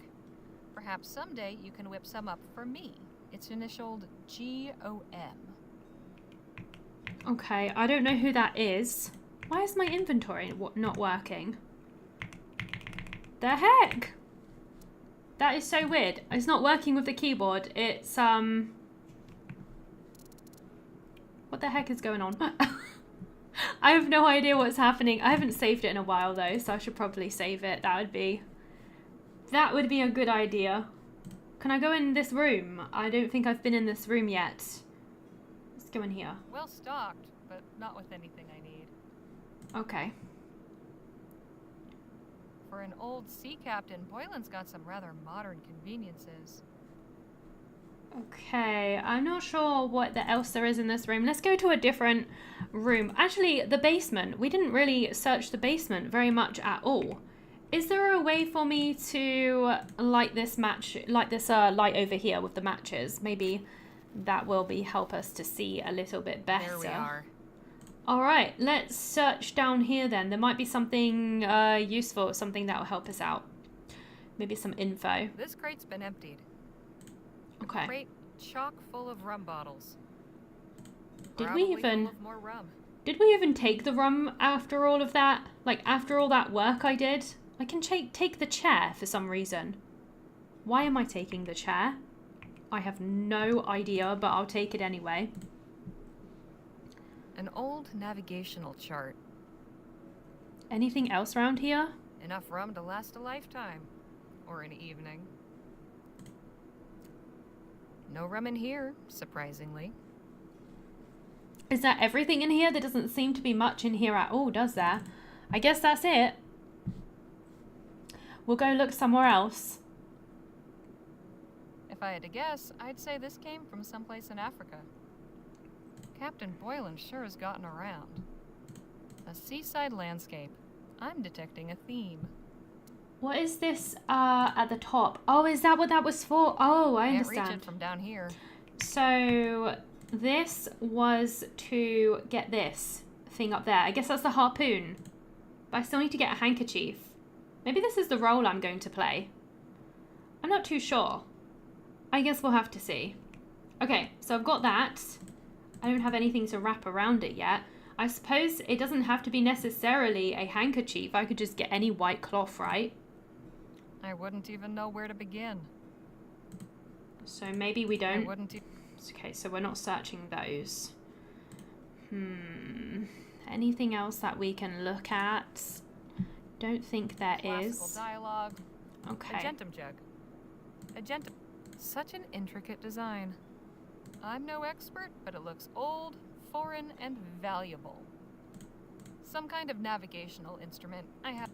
Perhaps someday you can whip some up for me. It's initialed G-O-M. Okay, I don't know who that is. Why is my inventory not working? The heck? That is so weird. It's not working with the keyboard. It's, What the heck is going on? I have no idea what's happening. I haven't saved it in a while, though, so I should probably save it. That would be a good idea. Can I go in this room? I don't think I've been in this room yet. Let's go in here. Well stocked, but not with anything I need. Okay. For an old sea captain, Boylan's got some rather modern conveniences. Okay, I'm not sure what else there is in this room. Let's go to a different room. Actually, the basement. We didn't really search the basement very much at all. Is there a way for me to light this light over here with the matches? Maybe that will help us to see a little bit better. There we are. All right, let's search down here then. There might be something useful, something that will help us out. Maybe some info. This crate's been emptied. Okay. Crate chock full of rum bottles. Did Probably we even... full of more rum. Did we even take the rum after all of that? Like, after all that work I did? I can take the chair for some reason. Why am I taking the chair? I have no idea, but I'll take it anyway. An old navigational chart. Anything else around here? Enough rum to last a lifetime. Or an evening. No rum in here, surprisingly. Is that everything in here? There doesn't seem to be much in here at all, does there? I guess that's it. We'll go look somewhere else. If I had to guess, I'd say this came from someplace in Africa. Captain Boylan sure has gotten around. A seaside landscape. I'm detecting a theme. What is this at the top? Oh, is that what that was for? Oh, I understand. Can't reach it from down here. So this was to get this thing up there. I guess that's the harpoon. But I still need to get a handkerchief. Maybe this is the role I'm going to play. I'm not too sure. I guess we'll have to see. Okay, so I've got that. I don't have anything to wrap around it yet. I suppose it doesn't have to be necessarily a handkerchief. I could just get any white cloth, right? I wouldn't even know where to begin. So maybe we don't. I wouldn't Okay, so we're not searching those. Anything else that we can look at? Don't think there is. Classical dialogue. Okay. Agentum jug. Agentum. Such an intricate design. I'm no expert, but it looks old, foreign, and valuable. Some kind of navigational instrument. I have.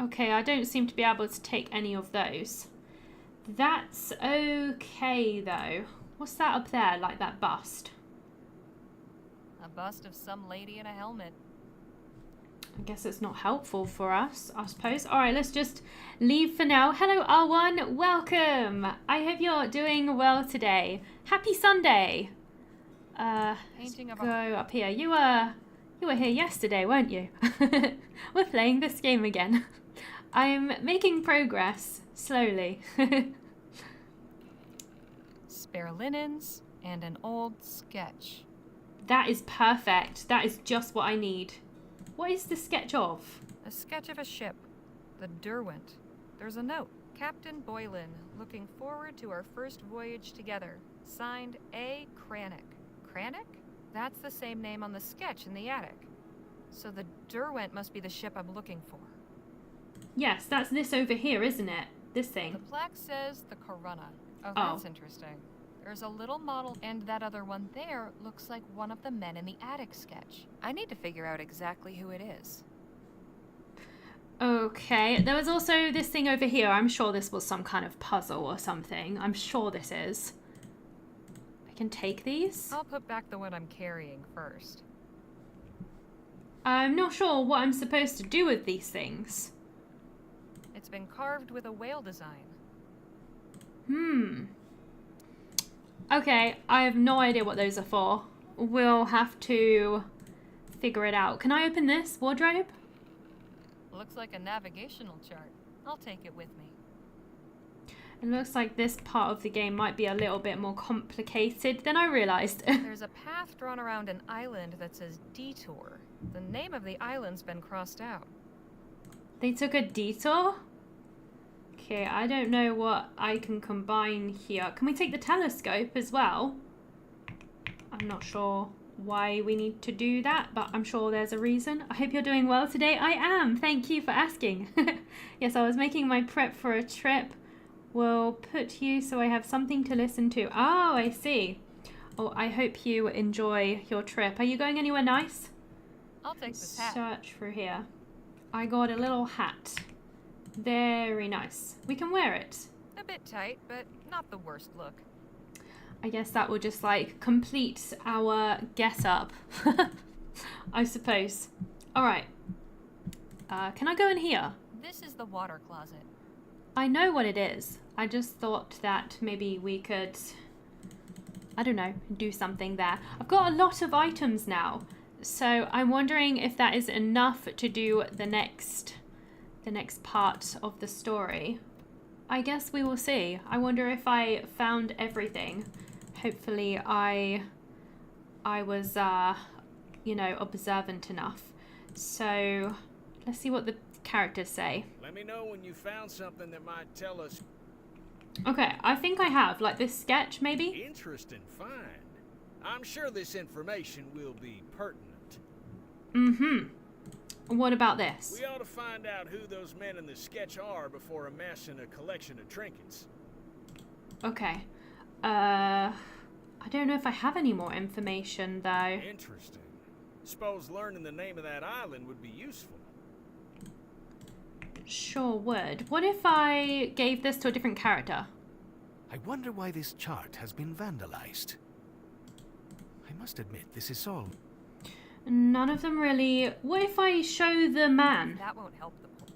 Okay, I don't seem to be able to take any of those. That's okay, though. What's that up there, like that bust? A bust of some lady in a helmet. I guess it's not helpful for us, I suppose. All right, let's just leave for now. Hello, R1. Welcome. I hope you're doing well today. Happy Sunday. Painting Let's of go up here. You were here yesterday, weren't you? We're playing this game again. I'm making progress, slowly. spare linens and an old sketch. That is perfect. That is just what I need. What is the sketch of? A sketch of a ship, the Derwent. There's a note. Captain Boylan, looking forward to our first voyage together. Signed A. Cranach. Cranach? That's the same name on the sketch in the attic. So the Derwent must be the ship I'm looking for. Yes, that's this over here, isn't it? This The thing. plaque says the Corunna. Oh, that's interesting. There's a little model, and that other one there looks like one of the men in the attic sketch. I need to figure out exactly who it is. Okay, there was also this thing over here. I'm sure this was some kind of puzzle or something. I'm sure this is. I can take these. I'll put back the one I'm carrying first. I'm not sure what I'm supposed to do with these things. It's been carved with a whale design. Okay, I have no idea what those are for. We'll have to figure it out. Can I open this wardrobe? Looks like a navigational chart. I'll take it with me. It looks like this part of the game might be a little bit more complicated than I realized. There's a path drawn around an island that says Detour. The name of the island's been crossed out. They took a detour? Okay, I don't know what I can combine here. Can we take the telescope as well? I'm not sure why we need to do that, but I'm sure there's a reason. I hope you're doing well today. I am. Thank you for asking. Yes, I was making my prep for a trip. We'll put you so I have something to listen to. Oh, I see. Oh, I hope you enjoy your trip. Are you going anywhere nice? I'll take this hat. Search for here. I got a little hat. Very nice. We can wear it. A bit tight, but not the worst look. I guess that will just like complete our get up. I suppose. Alright. Can I go in here? This is the water closet. I know what it is. I just thought that maybe we could, I don't know, do something there. I've got a lot of items now. So I'm wondering if that is enough to do the next part of the story. I guess we will see. I wonder if I found everything. Hopefully I was, you know, observant enough. So let's see what the characters say. Let me know when you found something that might tell us. Okay, I think I have. Like this sketch, maybe? Interesting find. I'm sure this information will be pertinent. What about this? We ought to find out who those men in the sketch are before amassing a collection of trinkets. Okay. I don't know if I have any more information, though. Interesting. Suppose learning the name of that island would be useful. Sure would. What if I gave this to a different character? I wonder why this chart has been vandalized. I must admit, this is all... None of them really... What if I show the man? That won't help the point.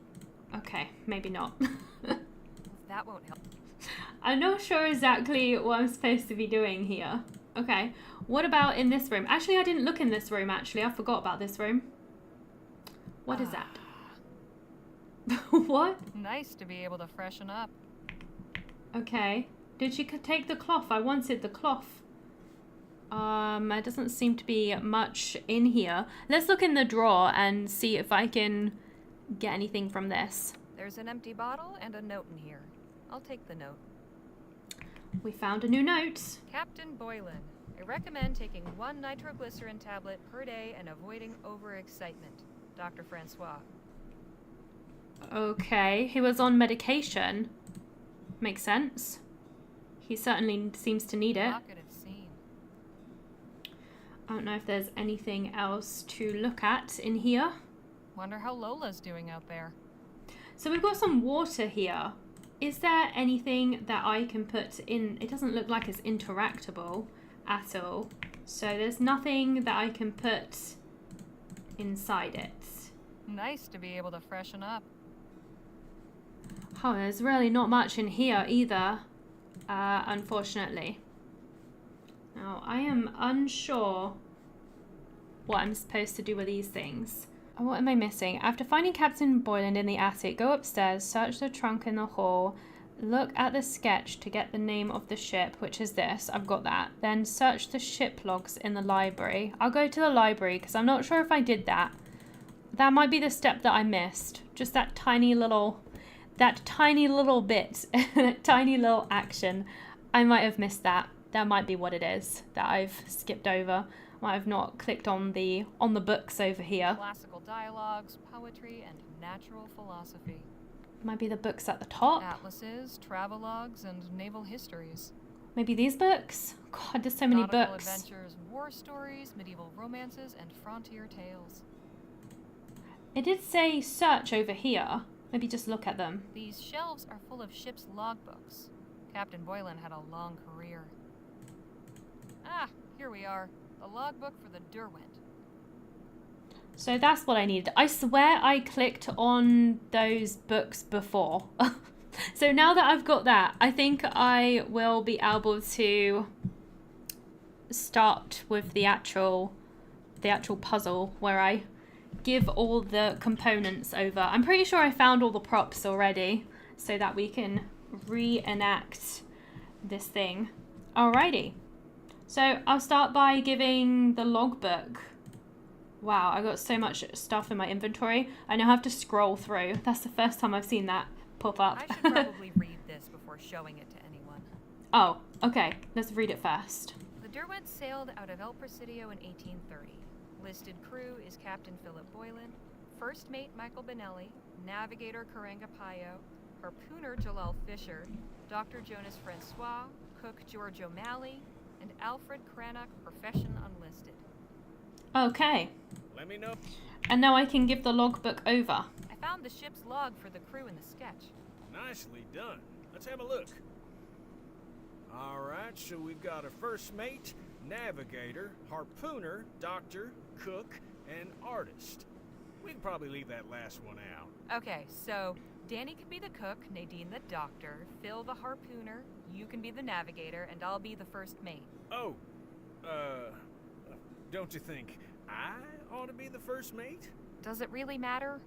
Okay, maybe not. That won't help. I'm not sure exactly what I'm supposed to be doing here. Okay, what about in this room? Actually, I didn't look in this room, actually. I forgot about this room. What is that? What? Nice to be able to freshen up. Okay. Did she take the cloth? I wanted the cloth. There doesn't seem to be much in here. Let's look in the drawer and see if I can get anything from this. There's an empty bottle and a note in here. I'll take the note. We found a new note. Captain Boylan, I recommend taking 1 nitroglycerin tablet per day and avoiding overexcitement. Dr. Francois. Okay, he was on medication. Makes sense. He certainly seems to need it. Evocative scene. I don't know if there's anything else to look at in here. Wonder how Lola's doing out there. So we've got some water here. Is there anything that I can put in? It doesn't look like it's interactable at all. So there's nothing that I can put inside it. Nice to be able to freshen up. Oh, there's really not much in here either, unfortunately. Now, I am unsure what I'm supposed to do with these things. Oh, what am I missing? After finding Captain Boylan in the attic, go upstairs, search the trunk in the hall, look at the sketch to get the name of the ship, which is this. I've got that. Then search the ship logs in the library. I'll go to the library because I'm not sure if I did that. That might be the step that I missed. Just that tiny little bit, that tiny little action. I might have missed that. That might be what it is that I've skipped over. Might have not clicked on the books over here. Classical dialogues, poetry, and natural philosophy. Might be the books at the top. Atlases, travelogues, and naval histories. Maybe these books? God, there's so many Nautical books. adventures, war stories, medieval romances, and frontier tales. It did say search over here. Maybe just look at them. These shelves are full of ship's logbooks. Captain Boylan had a long career. Ah, here we are. The logbook for the Derwent. So that's what I needed. I swear I clicked on those books before. So now that I've got that, I think I will be able to start with the actual puzzle where I give all the components over. I'm pretty sure I found all the props already so that we can reenact this thing. Alrighty. So I'll start by giving the logbook. Wow, I got so much stuff in my inventory. I now have to scroll through. That's the first time I've seen that pop up. I should probably read this before showing it to anyone. Oh, okay. Let's read it first. The Derwent sailed out of El Presidio in 1830. Listed crew is Captain Philip Boylan, First Mate Michael Benelli, Navigator Karenga Payo, Harpooner Jalal Fisher, Dr. Jonas Francois, Cook George O'Malley, and Alfred Cranach, Profession Unlisted. Okay. Let me know. And now I can give the logbook over. I found the ship's log for the crew in the sketch. Nicely done. Let's have a look. All right, so we've got a first mate, navigator, harpooner, doctor, cook, and artist. We can probably leave that last one out. Okay, so Danny can be the cook, Nadine the doctor, Phil the harpooner, you can be the navigator, and I'll be the first mate. Oh, don't you think I ought to be the first mate? Does it really matter?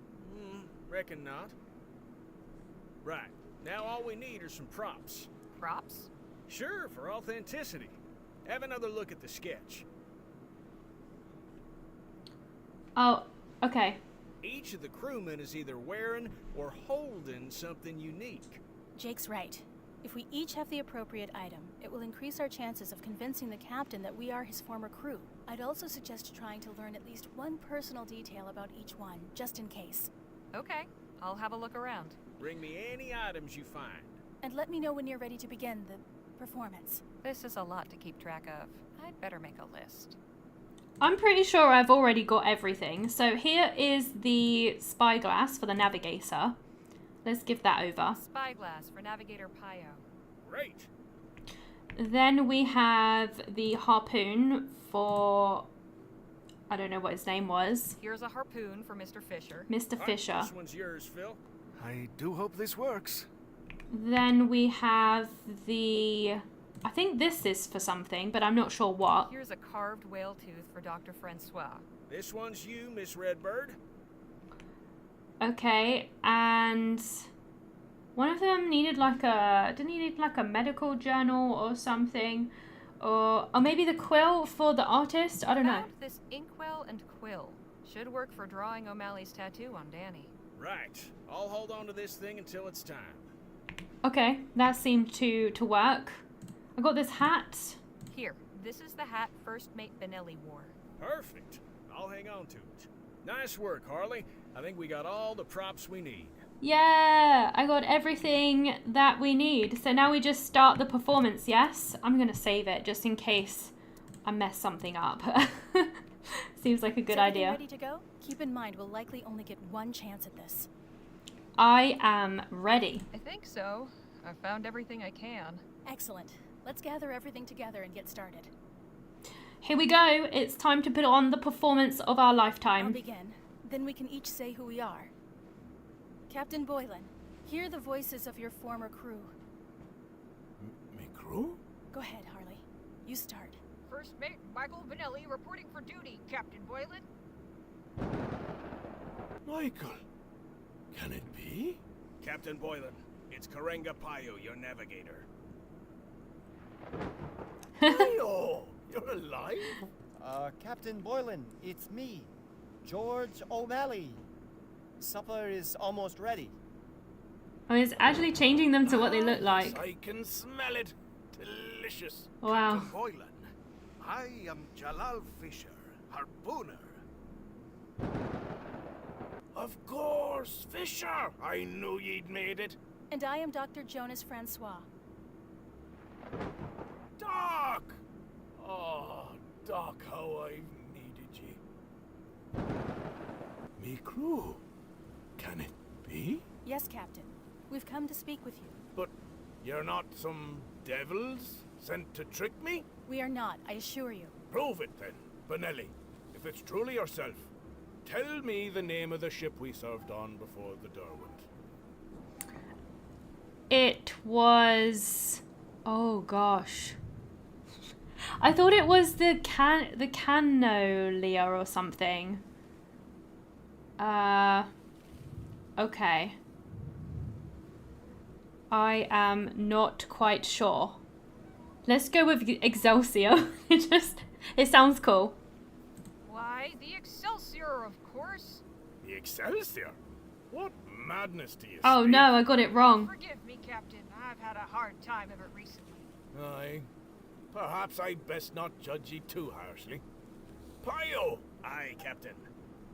Reckon not. Right, now all we need are some props. Props? Sure, for authenticity. Have another look at the sketch. Oh, okay. Each of the crewmen is either wearing or holding something unique. Jake's right. If we each have the appropriate item, it will increase our chances of convincing the captain that we are his former crew. I'd also suggest trying to learn at least one personal detail about each one, just in case. Okay, I'll have a look around. Bring me any items you find. And let me know when you're ready to begin the performance. This is a lot to keep track of. I'd better make a list. I'm pretty sure I've already got everything. So here is the spyglass for the navigator. Let's give that over. Spyglass for Navigator Payo. Great. Then we have the harpoon for... I don't know what his name was. Here's a harpoon for Mr. Fisher. Mr. Fisher. This one's yours, Phil. I do hope this works. Then we have the... I think this is for something, but I'm not sure what. Here's a carved whale tooth for Dr. Francois. This one's you, Miss Redbird. Okay, and one of them needed like a... Didn't he need like a medical journal or something? Or maybe the quill for the artist? I don't know. Found this inkwell and quill. Should work for drawing O'Malley's tattoo on Danny. Right. I'll hold on to this thing until it's time. Okay, that seemed to work. I got this hat. Here, this is the hat First Mate Benelli wore. Perfect. I'll hang on to it. Nice work, Harley. I think we got all the props we need. Yeah, I got everything that we need. So now we just start the performance, yes? I'm going to save it just in case I mess something up. Seems like a good Is everything idea. ready to go? Keep in mind, we'll likely only get one chance at this. I am ready. I think so. I've found everything I can. Excellent. Let's gather everything together and get started. Here we go. It's time to put on the performance of our I'll lifetime. begin. Then we can each say who we are. Captain Boylan, hear the voices of your former crew. Me crew? Go ahead, Harley. You start. First mate Michael Vanelli reporting for duty, Captain Boylan. Michael. Can it be? Captain Boylan, it's Karenga Payo, your navigator. Ayo, you're alive? Captain Boylan, it's me, George O'Malley. Supper is almost ready. Oh, it's actually changing them to what they look like. I can smell it. Delicious. Wow. Captain Boylan, I am Jalal Fisher, harpooner. Of course, Fisher. I knew you'd made it. And I am Dr. Jonas Francois. Doc! Oh, Doc, how I've needed you. Me crew. Can it be? Yes, Captain. We've come to speak with you. But you're not some devils sent to trick me? We are not, I assure you. Prove it then, Benelli. If it's truly yourself, tell me the name of the ship we served on before the Derwent. It was... Oh, gosh. I thought it was the Canolia or something. Okay. I am not quite sure. Let's go with Excelsior. It sounds cool. Why, the Excelsior, of course. The Excelsior? What madness do you Oh speak? no, I got it wrong. Forgive me, Captain. I've had a hard time of it recently. Aye. Perhaps I'd best not judge ye too harshly. Payo! Aye, Captain.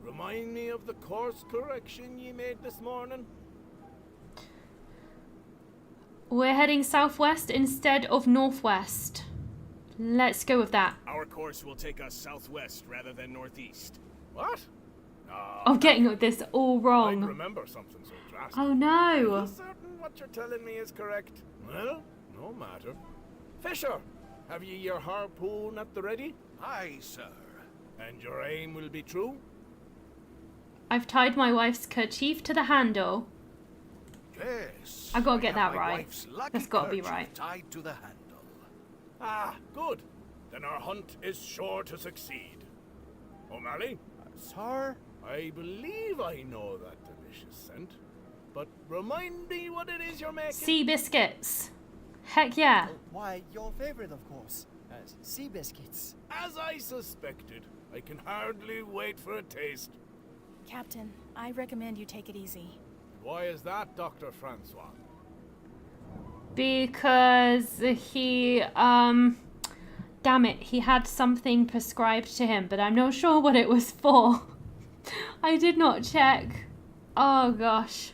Remind me of the course correction ye made this morning? We're heading southwest instead of northwest. Let's go with that. Our course will take us southwest rather than northeast. What? I'm getting this all I wrong. remember something so drastic. Oh Are no. you certain what you're telling me is correct? Well, no matter. Fisher, have ye your harpoon at the ready? Aye, sir. And your aim will be true? I've tied my wife's kerchief to the handle. Yes. I gotta get have that my right. wife's lucky That's gotta be kerchief right. Tied to the handle. Ah, good. Then our hunt is sure to succeed. O'Malley, Sir? I believe I know that delicious scent. But remind me what it is you're making. Sea biscuits. Heck yeah. Oh, why, your favorite, of course. Sea biscuits. As I suspected, I can hardly wait for a taste. Captain, I recommend you take it easy. Why is that, Dr. Francois? Because he, damn it, he had something prescribed to him, but I'm not sure what it was for. I did not check. Oh gosh.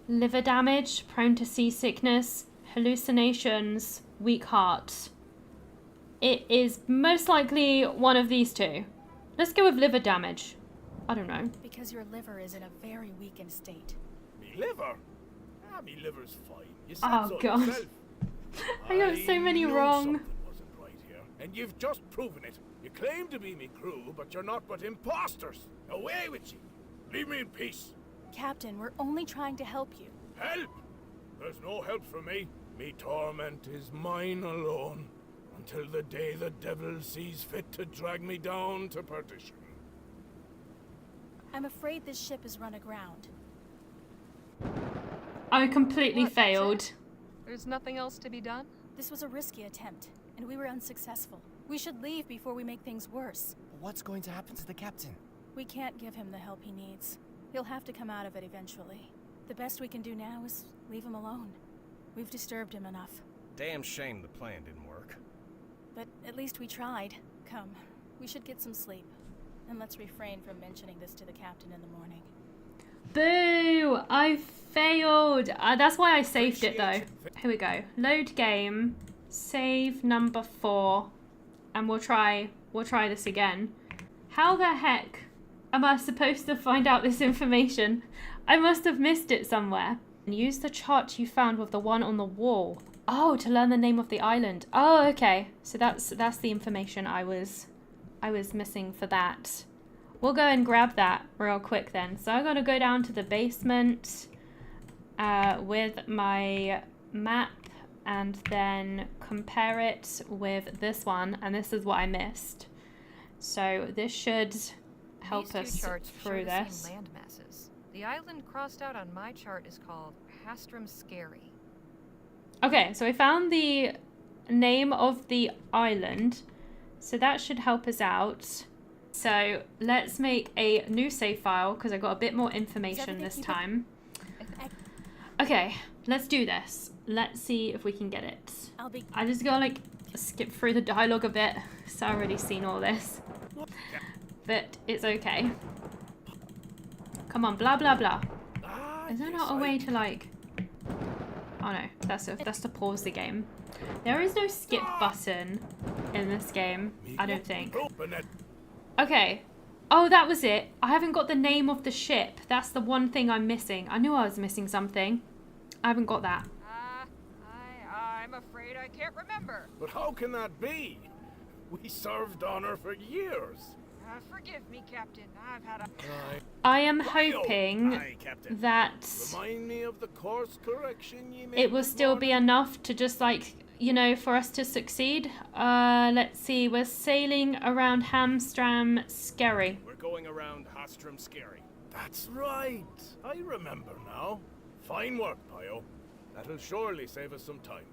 Liver damage, prone to seasickness, hallucinations, weak heart. It is most likely one of these two. Let's go with liver damage. I don't know. Because your liver is in a very weakened state. Me liver? Ah, me liver's fine. You said Oh, so God. yourself. I got so many knew wrong. Something wasn't right here, and you've just proven it. You claim to be me crew, but you're not but imposters. Away with you. Leave me in peace. Captain, we're only trying to help you. Help! There's no help for me. Me torment is mine alone, until the day the devil sees fit to drag me down to perdition. I'm afraid this ship is run aground. I completely What, that's failed. it? There's nothing else to be done? This was a risky attempt, and we were unsuccessful. We should leave before we make things worse. What's going to happen to the captain? We can't give him the help he needs. He'll have to come out of it eventually. The best we can do now is leave him alone. We've disturbed him enough. Damn shame the plan didn't work. But at least we tried. Come, we should get some sleep. And let's refrain from mentioning this to the captain in the morning. Boo! I failed. That's why I saved it though. Here we go. Load game. Save number 4. And we'll try this again. How the heck am I supposed to find out this information? I must have missed it somewhere. Use the chart you found with the one on the wall. Oh, to learn the name of the island. Oh, okay. So that's the information I was missing for that. We'll go and grab that real quick then. So I'm gonna go down to the basement with my map and then compare it with this one, and this is what I missed. So this should help us through this. Same land masses. The island crossed out on my chart is called Hastram Scary. Okay, so I found the name of the island, so that should help us out. So let's make a new save file because I got a bit more information this time. Okay, let's do this. Let's see if we can get it. I just gotta like skip through the dialogue a bit, so I've already seen all this. But it's okay. Come on, blah blah blah. Is there not a way to like... Oh no, that's to pause the game. There is no skip button in this game, I don't think. Okay. Oh, that was it. I haven't got the name of the ship. That's the one thing I'm missing. I knew I was missing something. I haven't got that. I'm afraid I can't remember. But how can that be? We served on her for years. Forgive me, Captain. I've had a... I am hoping that Remind me of the course correction you made it will still be enough to just like, you know, for us to succeed. Let's see. We're sailing around Hamstram Scary. We're going around Hastram Scary. That's right. I remember now. Fine work, Pio. That'll surely save us some time.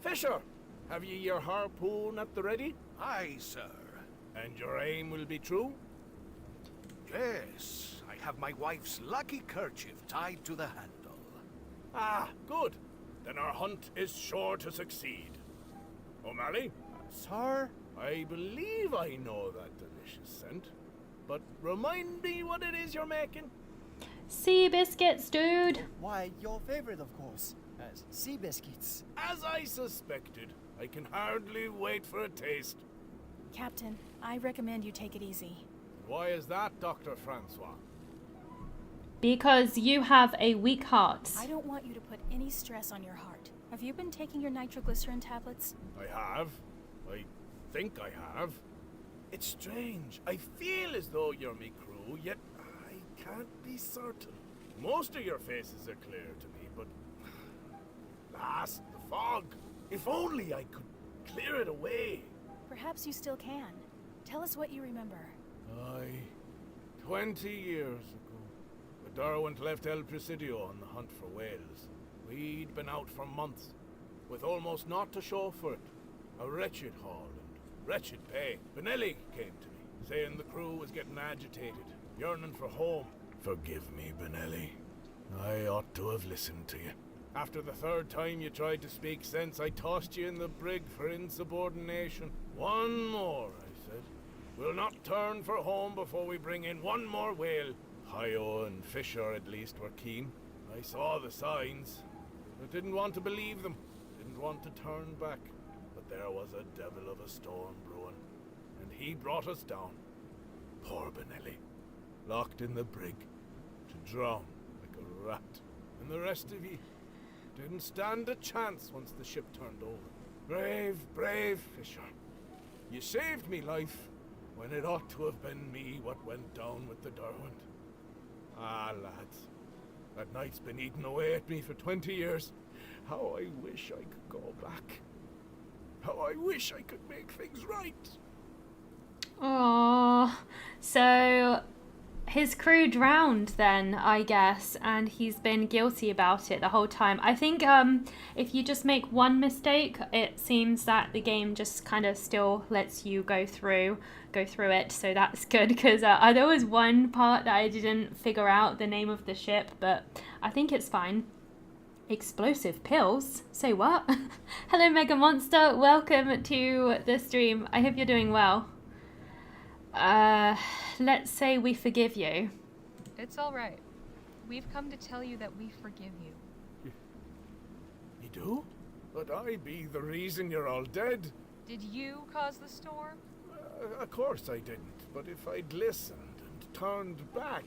Fisher, have ye your harpoon at the ready? Aye, sir. And your aim will be true? Yes, I have my wife's lucky kerchief tied to the handle. Ah, good. Then our hunt is sure to succeed. O'Malley? Sir? I believe I know that delicious scent. But remind me what it is you're making. Sea biscuits, dude. Why, your favorite, of course. Sea biscuits. As I suspected, I can hardly wait for a taste. Captain, I recommend you take it easy. Why is that, Dr. Francois? Because you have a weak heart. I don't want you to put any stress on your heart. Have you been taking your nitroglycerin tablets? I have. I think I have. It's strange. I feel as though you're me crew, yet I can't be certain. Most of your faces are clear to me, but... Last, the fog. If only I could clear it away. Perhaps you still can. Tell us what you remember. 20 years ago, the Derwent left El Presidio on the hunt for whales. We'd been out for months, with almost naught to show for it. A wretched haul and wretched pay. Benelli came to me, saying the crew was getting agitated, yearning for home. Forgive me, Benelli. I ought to have listened to you. After the third time you tried to speak sense, I tossed you in the brig for insubordination. One more, I said. We'll not turn for home before we bring in one more whale. Hio and Fisher, at least, were keen. I saw the signs, but didn't want to believe them. Didn't want to turn back. But there was a devil of a storm brewing, and he brought us down. Poor Benelli, locked in the brig, to drown like a rat. And the rest of ye didn't stand a chance once the ship turned over. Brave, brave Fisher. You saved me life when it ought to have been me what went down with the Derwent. Ah, lads, that night's been eating away at me for 20 years. How I wish I could go back. How I wish I could make things right. Aww. So his crew drowned then, I guess, and he's been guilty about it the whole time. I think if you just make one mistake, it seems that the game just kind of still lets you go through it, so that's good, because there was one part that I didn't figure out the name of the ship, but I think it's fine. Explosive pills? Say what? Hello Mega Monster, welcome to the stream. I hope you're doing well. Let's say we forgive you. It's all right. We've come to tell you that we forgive you. You do? But I be the reason you're all dead. Did you cause the storm? Of course I didn't, but if I'd listened and turned back,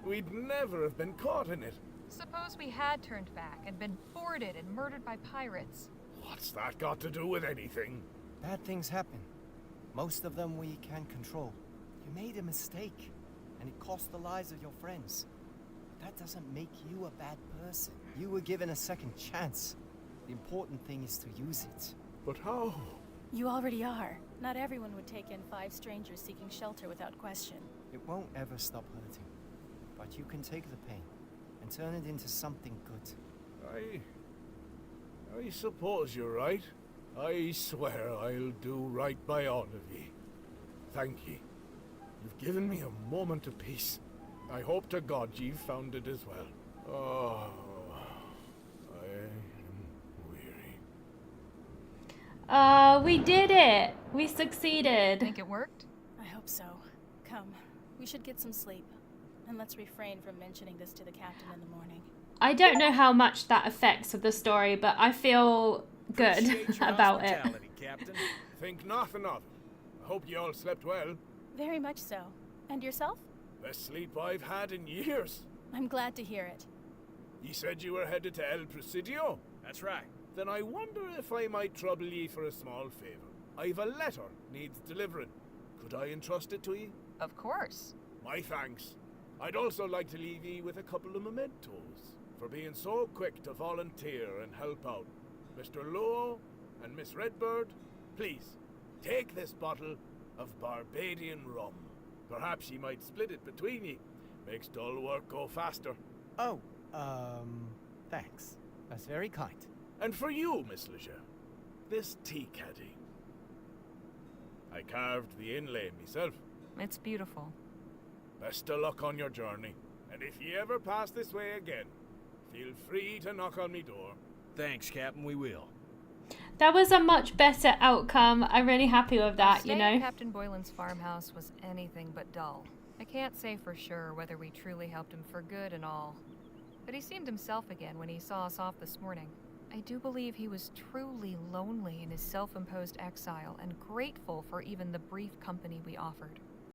we'd never have been caught in it. Suppose we had turned back and been boarded and murdered by pirates. What's that got to do with anything? Bad things happen. Most of them we can't control. You made a mistake, and it cost the lives of your friends. But that doesn't make you a bad person. You were given a second chance. The important thing is to use it. But how? You already are. Not everyone would take in 5 strangers seeking shelter without question. It won't ever stop hurting. But you can take the pain and turn it into something good. I suppose you're right. I swear I'll do right by all of ye. Thank ye. You've given me a moment of peace. I hope to God you've found it as well. Oh, I am weary. We did it! We succeeded. Think it worked? I hope so. Come, we should get some sleep. And let's refrain from mentioning this to the captain in the morning. I don't know how much that affects with the story, but I feel good Appreciate your about it. hospitality, Captain. Think nothing of it. I hope you all slept well. Very much so. And yourself? Best sleep I've had in years. I'm glad to hear it. Ye said you were headed to El Presidio? That's right. Then I wonder if I might trouble ye for a small favor. I've a letter needs delivering. Could I entrust it to ye? Of course. My thanks. I'd also like to leave ye with a couple of mementos for being so quick to volunteer and help out. Mr. Lowe and Miss Redbird, please, take this bottle of Barbadian rum. Perhaps ye might split it between ye. Makes dull work go faster. Oh, thanks. That's very kind. And for you, Miss Leger, this tea caddy. I carved the inlay myself. It's beautiful. Best of luck on your journey. And if ye ever pass this way again, feel free to knock on me door. Thanks, Captain, we will. That was a much better outcome. I'm really happy with that, you Staying know. at Captain Boylan's farmhouse was anything but dull. I can't say for sure whether we truly helped him for good and all, but he seemed himself again when he saw us off this morning. I do believe he was truly lonely in his self-imposed exile and grateful for even the brief company we offered.